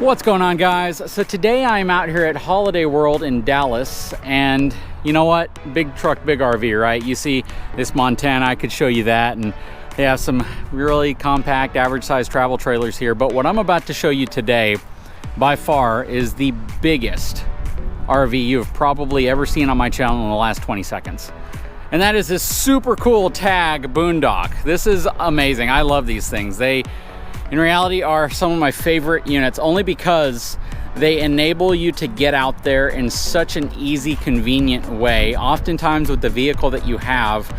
What's going on, guys? So today I'm out here at Holiday World in Dallas, and you know what? Big truck, big RV, right? You see this Montana, I could show you that, and they have some really compact, average size travel trailers here. But what I'm about to show you today, by far, is the biggest RV you've probably ever seen on my channel in the last 20 seconds. And that is this super cool Tag Boondock. This is amazing. I love these things. They, in reality, are some of my favorite units only because they enable you to get out there in such an easy, convenient way, oftentimes with the vehicle that you have.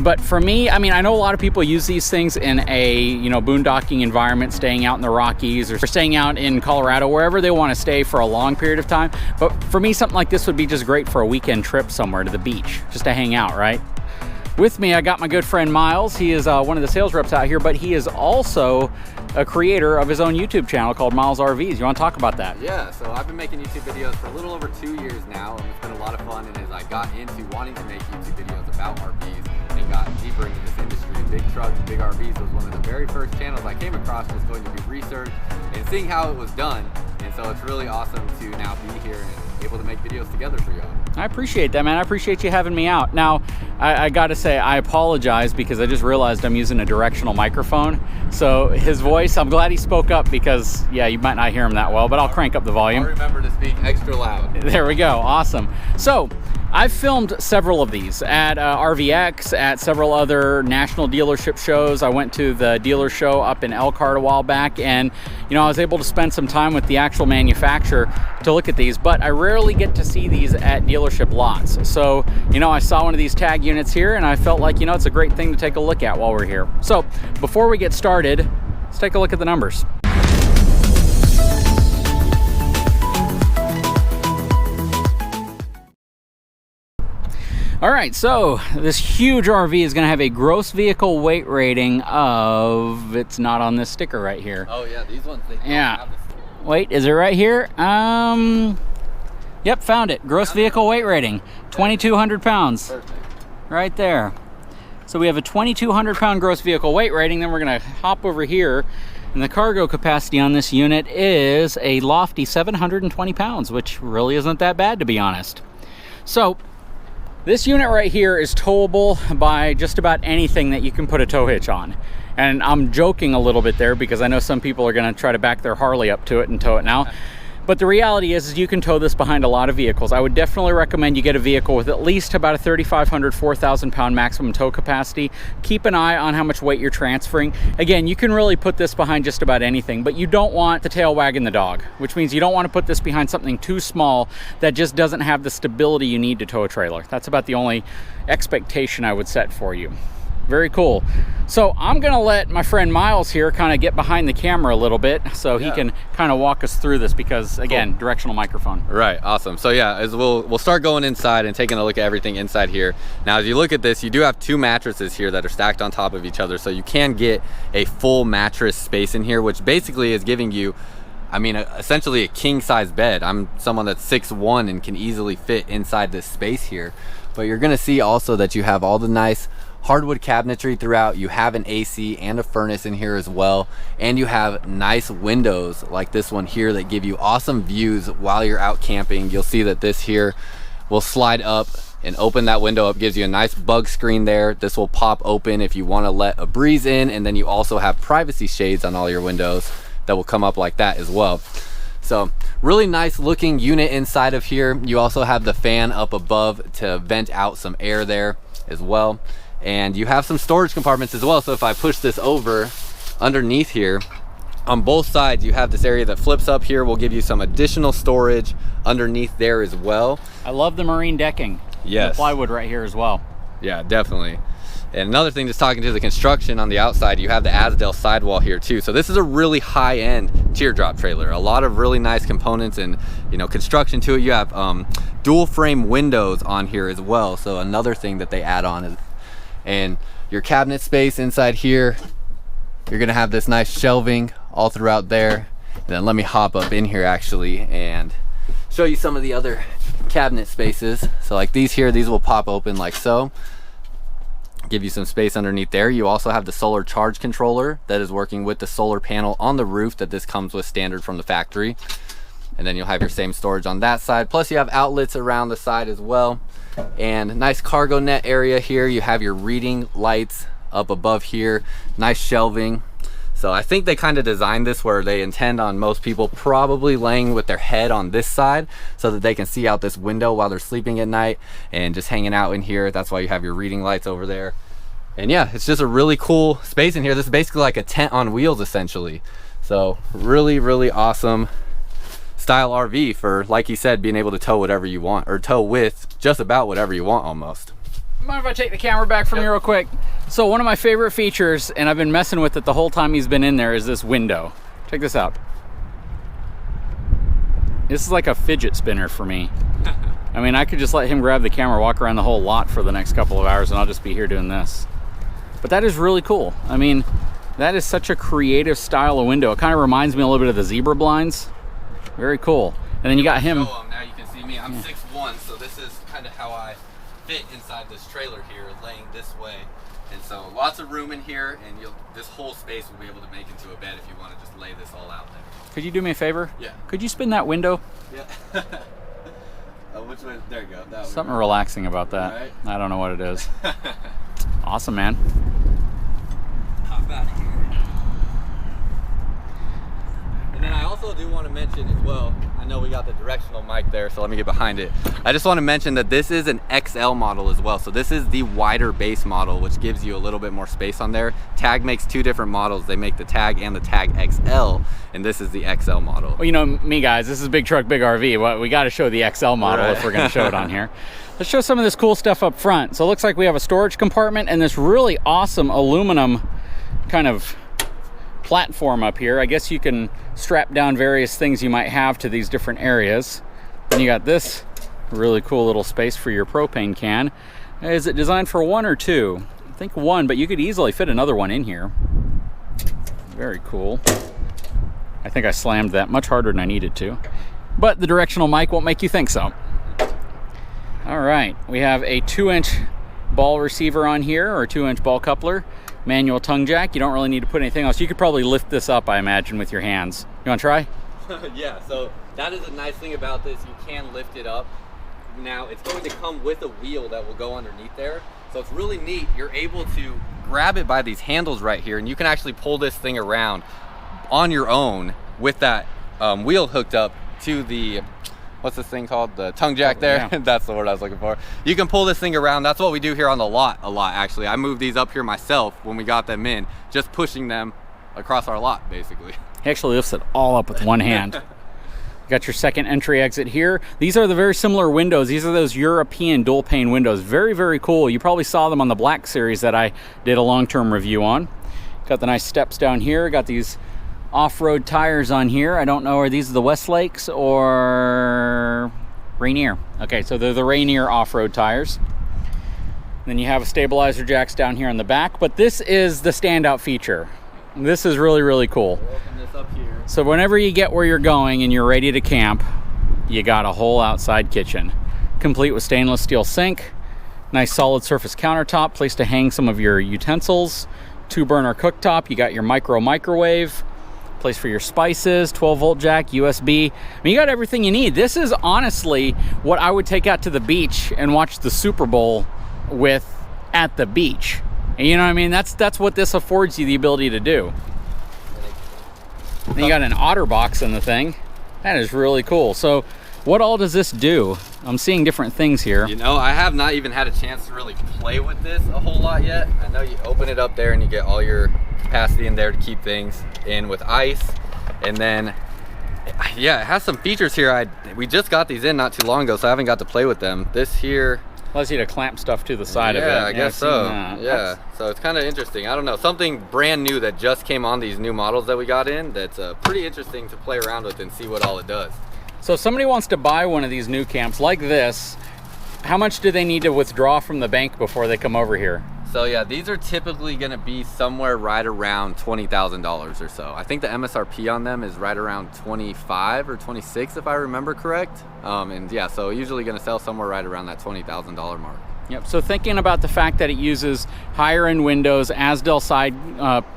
But for me, I mean, I know a lot of people use these things in a, boondocking environment, staying out in the Rockies or staying out in Colorado, wherever they want to stay for a long period of time. But for me, something like this would be just great for a weekend trip somewhere to the beach, just to hang out, right? With me, I got my good friend Miles. He is one of the sales reps out here, but he is also a creator of his own YouTube channel called Miles RVs. You want to talk about that? Yeah, so I've been making YouTube videos for a little over 2 years now, and it's been a lot of fun. And as I got into wanting to make YouTube videos about RVs and got deeper into this industry, big trucks, big RVs was one of the very first channels I came across, just going to do research and seeing how it was done. And so it's really awesome to now be here and able to make videos together for y'all. I appreciate that, man. I appreciate you having me out. Now, I gotta say, I apologize because I just realized I'm using a directional microphone. So his voice, I'm glad he spoke up because, yeah, you might not hear him that well, but I'll crank up the volume. I'll remember to speak extra loud. There we go, awesome. So, I've filmed several of these at RVX, at several other national dealership shows. I went to the dealer show up in Elkhart a while back, and I was able to spend some time with the actual manufacturer to look at these, but I rarely get to see these at dealership lots. So, I saw one of these Tag units here, and I felt like, it's a great thing to take a look at while we're here. So, before we get started, let's take a look at the numbers. All right, so this huge RV is going to have a gross vehicle weight rating of, it's not on this sticker right here. Oh yeah, these ones, they don't have this. Wait, is it right here? Yep, found it. Gross vehicle weight rating, 2,200 pounds. Perfect. Right there. So we have a 2,200 pound gross vehicle weight rating. Then we're going to hop over here, and the cargo capacity on this unit is a lofty 720 pounds, which really isn't that bad, to be honest. So this unit right here is towable by just about anything that you can put a tow hitch on. And I'm joking a little bit there because I know some people are going to try to back their Harley up to it and tow it now. But the reality is you can tow this behind a lot of vehicles. I would definitely recommend you get a vehicle with at least about a 3,500, 4,000 pound maximum tow capacity. Keep an eye on how much weight you're transferring. Again, you can really put this behind just about anything, but you don't want the tail wagging the dog, which means you don't want to put this behind something too small that just doesn't have the stability you need to tow a trailer. That's about the only expectation I would set for you. Very cool. So I'm gonna let my friend Miles here kind of get behind the camera a little bit so he can kind of walk us through this because, again, cool. Directional microphone. Right, awesome. So yeah, as we'll start going inside and taking a look at everything inside here. Now, as you look at this, you do have two mattresses here that are stacked on top of each other, so you can get a full mattress space in here, which basically is giving you, essentially a king size bed. I'm someone that's 6'1" and can easily fit inside this space here. But you're gonna see also that you have all the nice hardwood cabinetry throughout. You have an AC and a furnace in here as well, and you have nice windows like this one here that give you awesome views while you're out camping. You'll see that this here will slide up and open that window up, gives you a nice bug screen there. This will pop open if you want to let a breeze in, and then you also have privacy shades on all your windows that will come up like that as well. So really nice looking unit inside of here. You also have the fan up above to vent out some air there as well. And you have some storage compartments as well. So if I push this over underneath here, on both sides you have this area that flips up here, will give you some additional storage underneath there as well. I love the marine decking. Yes. The plywood right here as well. Yeah, definitely. And another thing, just talking to the construction on the outside, you have the Asdale sidewall here too. So this is a really high-end teardrop trailer. A lot of really nice components and construction to it. You have dual frame windows on here as well. So another thing that they add on is, and your cabinet space inside here, you're gonna have this nice shelving all throughout there. And then let me hop up in here actually and show you some of the other cabinet spaces. So like these here, these will pop open like so. give you some space underneath there. You also have the solar charge controller that is working with the solar panel on the roof that this comes with standard from the factory. And then you'll have your same storage on that side. Plus you have outlets around the side as well. And nice cargo net area here. You have your reading lights up above here. Nice shelving. So I think they kind of designed this where they intend on most people probably laying with their head on this side so that they can see out this window while they're sleeping at night and just hanging out in here. That's why you have your reading lights over there. And yeah, it's just a really cool space in here. This is basically like a tent on wheels essentially. So really, really awesome style RV for, like he said, being able to tow whatever you want, or tow with just about whatever you want almost. Mind if I take the camera back from you real quick? So one of my favorite features, and I've been messing with it the whole time he's been in there, is this window. Check this out. This is like a fidget spinner for me. I mean, I could just let him grab the camera, walk around the whole lot for the next couple of hours, and I'll just be here doing this. But that is really cool. I mean, that is such a creative style of window. It kind of reminds me a little bit of the zebra blinds. Very cool. And then you got him. Now you can see me. I'm 6'1", so this is kind of how I fit inside this trailer here, laying this way. And so lots of room in here, and this whole space will be able to make into a bed if you want to just lay this all out there. Could you do me a favor? Yeah. Could you spin that window? Yeah. Which way? There you go. That Something relaxing about that. Right. I don't know what it is. Awesome, man. Hop out of here. And then I also do want to mention as well, I know we got the directional mic there, so let me get behind it. I just want to mention that this is an XL model as well. So this is the wider base model, which gives you a little bit more space on there. Tag makes two different models. They make the Tag and the Tag XL, and this is the XL model. Well, you know me, guys, this is Big Truck, Big RV. Well, we got to show the XL model if we're going to show it on here. Let's show some of this cool stuff up front. So it looks like we have a storage compartment and this really awesome aluminum kind of platform up here. I guess you can strap down various things you might have to these different areas. Then you got this really cool little space for your propane can. Is it designed for one or two? I think one, but you could easily fit another one in here. Very cool. I think I slammed that much harder than I needed to, but the directional mic won't make you think so. All right, we have a 2-inch ball receiver on here, or a 2-inch ball coupler. Manual tongue jack. You don't really need to put anything else. You could probably lift this up, I imagine, with your hands. You want to try? Yeah, so that is a nice thing about this. You can lift it up. Now it's going to come with a wheel that will go underneath there. So it's really neat. You're able to grab it by these handles right here, and you can actually pull this thing around on your own with that wheel hooked up to the, what's this thing called? The tongue jack there. Yeah. That's the word I was looking for. You can pull this thing around. That's what we do here on the lot a lot, actually. I moved these up here myself when we got them in, just pushing them across our lot, basically. He actually lifts it all up with one hand. You got your second entry exit here. These are the very similar windows. These are those European dual pane windows. Very, very cool. You probably saw them on the Black Series that I did a long-term review on. Got the nice steps down here. Got these off-road tires on here. I don't know, are these the Westlakes or Rainier? Okay, so they're the Rainier off-road tires. Then you have a stabilizer jacks down here on the back, but this is the standout feature. This is really, really cool. We'll open this up here. So whenever you get where you're going and you're ready to camp, you got a whole outside kitchen, complete with stainless steel sink, nice solid surface countertop, place to hang some of your utensils, 2-burner cooktop, you got your microwave, place for your spices, 12-volt jack, USB. I mean, you got everything you need. This is honestly what I would take out to the beach and watch the Super Bowl with at the beach. And you know what I mean? That's what this affords you the ability to do. Then you got an otter box in the thing. That is really cool. So what all does this do? I'm seeing different things here. You know, I have not even had a chance to really play with this a whole lot yet. I know you open it up there and you get all your capacity in there to keep things in with ice. And then, yeah, it has some features here. We just got these in not too long ago, so I haven't got to play with them. This here allows you to clamp stuff to the side of it. Yeah, I guess so. Yeah, so it's kind of interesting. I don't know, something brand new that just came on these new models that we got in that's pretty interesting to play around with and see what all it does. So if somebody wants to buy one of these NuCamps like this, how much do they need to withdraw from the bank before they come over here? So yeah, these are typically going to be somewhere right around $20,000 or so. I think the MSRP on them is right around 25 or 26 if I remember correct. And yeah, so usually going to sell somewhere right around that $20,000 mark. Yep, so thinking about the fact that it uses higher end windows, Asdel side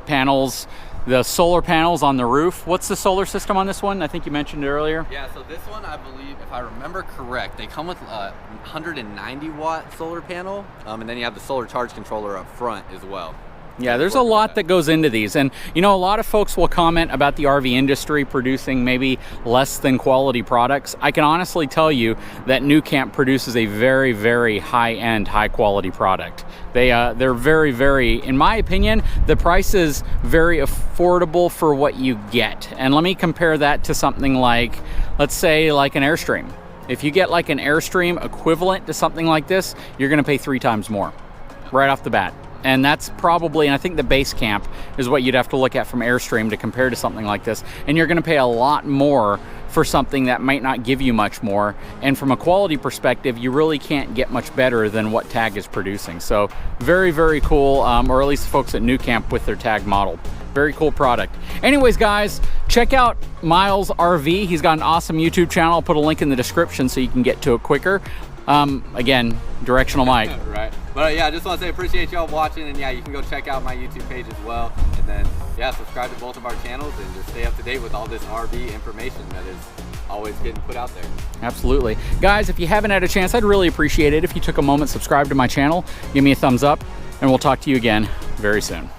panels, the solar panels on the roof. What's the solar system on this one? I think you mentioned it earlier. Yeah, so this one, I believe, if I remember correct, they come with a 190 watt solar panel, and then you have the solar charge controller up front as well. Yeah, there's a lot that goes into these. And you know, a lot of folks will comment about the RV industry producing maybe less than quality products. I can honestly tell you that NuCamp produces a very, very high-end, high-quality product. They're very, very, in my opinion, the price is very affordable for what you get. And let me compare that to something like, let's say, like an Airstream. If you get like an Airstream equivalent to something like this, you're gonna pay 3 times more right off the bat. And that's probably, and I think the base camp is what you'd have to look at from Airstream to compare to something like this. And you're gonna pay a lot more for something that might not give you much more. And from a quality perspective, you really can't get much better than what TAG is producing. So very, very cool, or at least the folks at NuCamp with their TAG model. Very cool product. Anyways, guys, check out Miles RV. He's got an awesome YouTube channel. I'll put a link in the description so you can get to it quicker. Again, directional mic. Right. But yeah, I just want to say appreciate y'all watching, and yeah, you can go check out my YouTube page as well, and then yeah, subscribe to both of our channels and just stay up to date with all this RV information that is always getting put out there. Absolutely. Guys, if you haven't had a chance, I'd really appreciate it if you took a moment, subscribe to my channel, give me a thumbs up, and we'll talk to you again very soon.